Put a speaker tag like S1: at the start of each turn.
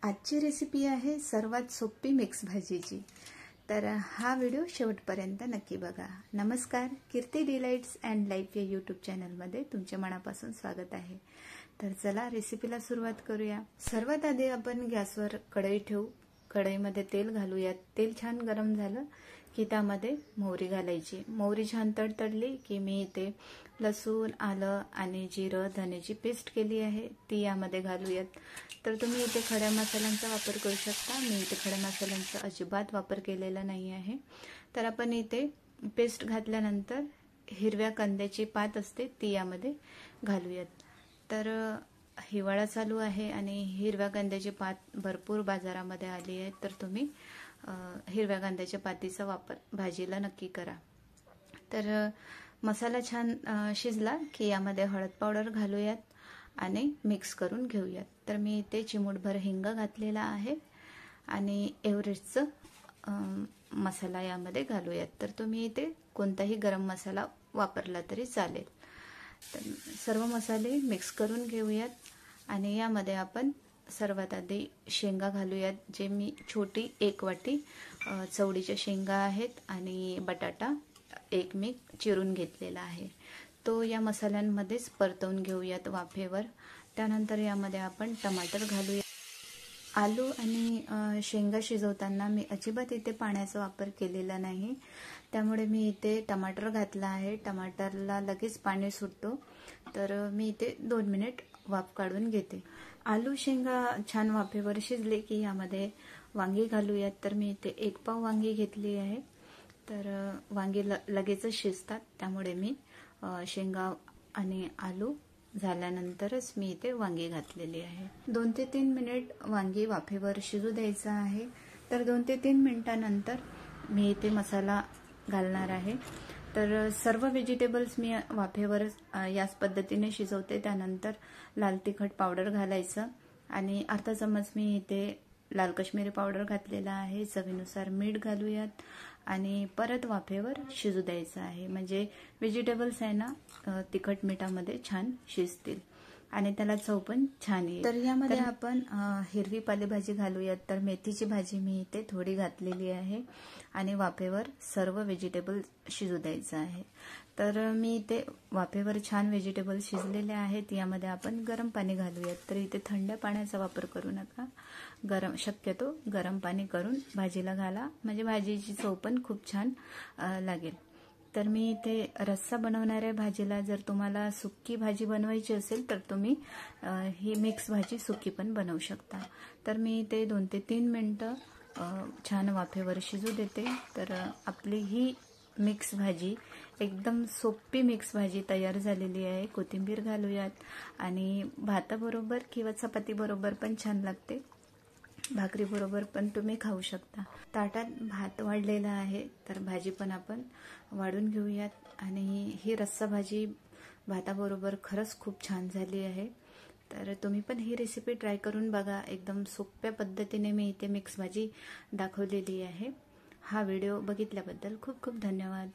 S1: आजची रेसिपी आहे सर्वात सोपी मिक्स भाजीची। तर हा व्हिडिओ शेवटपर्यंत नक्की बघा। नमस्कार, कीर्ती डिलाइट्स अँड लाईफ या यूट्यूब चॅनलमध्ये तुमचे मनापासून स्वागत आहे। तर चला रेसिपीला सुरुवात करूया। सर्वात आधी आपण गॅसवर कढई ठेवू। कढईमध्ये तेल घालूयात। तेल छान गरम झालं की त्यामध्ये मोहरी घालायची। मोहरी छान तडतडली की मी इथे लसूण, आलं आणि जिरं, धनेची पेस्ट केली आहे ती यामध्ये घालूयात। तर तुम्ही इथे खड्या मसाल्यांचा वापर करू शकता। मी इथे खड्या मसाल्यांचा अजिबात वापर केलेला नाही आहे। तर आपण इथे पेस्ट घातल्यानंतर हिरव्या कांद्याची पात असते ती यामध्ये घालूयात। तर हिवाळा चालू आहे आणि हिरव्या कांद्याची पात भरपूर बाजारामध्ये आली आहे। तर तुम्ही हिरव्या कांद्याच्या पातीचा वापर भाजीला नक्की करा। तर मसाला छान शिजला की यामध्ये हळद पावडर घालूयात आणि मिक्स करून घेऊयात। तर मी इथे चिमूटभर हिंग घातलेला आहे आणि एव्हरेस्टचा मसाला यामध्ये घालूयात। तर तुम्ही इथे कोणताही गरम मसाला वापरला तरी चालेल। तर सर्व मसाले मिक्स करून घेऊयात आणि यामध्ये आपण सर्वात आधी शेंगा घालूयात। जे मी छोटी 1 वाटी चवळीच्या शेंगा आहेत आणि बटाटा एक मी चिरून घेतलेला आहे तो या मसाल्यांमध्येच परतवून घेऊयात वाफेवर। त्यानंतर यामध्ये आपण टमाटर घालूया। आलू आणि शेंगा शिजवताना मी अजिबात इथे पाण्याचा वापर केलेला नाही, त्यामुळे मी इथे टमाटर घातला आहे। टमाटरला लगेच पाणी सुटतो, तर मी इथे 2 मिनिट वाफ काढून घेते। आलू शेंगा छान वाफेवर शिजले की यामध्ये वांगी घालूयात। तर मी इथे 1 पाव वांगी घेतली आहे। तर वांगी लगेचच शिजतात, त्यामुळे मी शेंगा आणि आलू झाल्यानंतरच मी इथे वांगी घातलेली आहे। 2 ते 3 मिनिट वांगी वाफेवर शिजू द्यायचं आहे। तर 2 ते 3 मिनिटांनंतर मी इथे मसाला घालणार आहे। तर सर्व व्हेजिटेबल्स मी वाफेवर याच पद्धतीने शिजवते। त्यानंतर लाल तिखट पावडर घालायचं आणि अर्धा चमच मी इथे लाल काश्मीरी पावडर घातलेला आहे। चवीनुसार मीठ घालूयात आणि परत वाफेवर शिजू द्यायचं आहे, म्हणजे व्हेजिटेबल्स आहे ना तिखट मिठामध्ये छान शिजतील आणि त्याला चव पण छान येईल। तर यामध्ये आपण हिरवी पालेभाजी घालूयात। तर मेथीची भाजी मी इथे थोडी घातलेली आहे आणि वाफेवर सर्व व्हेजिटेबल शिजू द्यायचं आहे। तर मी इथे वाफेवर छान व्हेजिटेबल शिजलेले आहेत। यामध्ये आपण गरम पाणी घालूयात। तर इथे थंड पाण्याचा वापर करू नका, शक्यतो गरम पाणी करून भाजीला घाला, म्हणजे भाजीची चव पण खूप छान लागेल। तर मी इथे रस्सा बनवणार आहे भाजीला। जर तुम्हाला सुक्की भाजी बनवायची असेल तर तुम्ही ही मिक्स भाजी सुक्की पण बनवू शकता। तर मी इथे 2 ते 3 मिनिटं छान वाफेवर शिजू देते। तर आपली ही मिक्स भाजी एकदम सोपी मिक्स भाजी तयार झालेली आहे। कोथिंबीर घालूयात आणि भाताबरोबर किंवा चपातीबरोबर पण छान लागते, भाकरी बरोबर पण तुम्ही खाऊ शकता। ताटात भात वाढलेला आहे, तर भाजी पण आपण वाढून घेऊयात आणि ही रस्सा भाजी भाताबरोबर खरंच खूप छान झाली आहे। तर तुम्ही पण ही रेसिपी ट्राय करून बघा। एकदम सोप्या पद्धतीने मी इथे मिक्स भाजी दाखवलेली आहे। हा व्हिडिओ बघितल्याबद्दल खूप खूप धन्यवाद।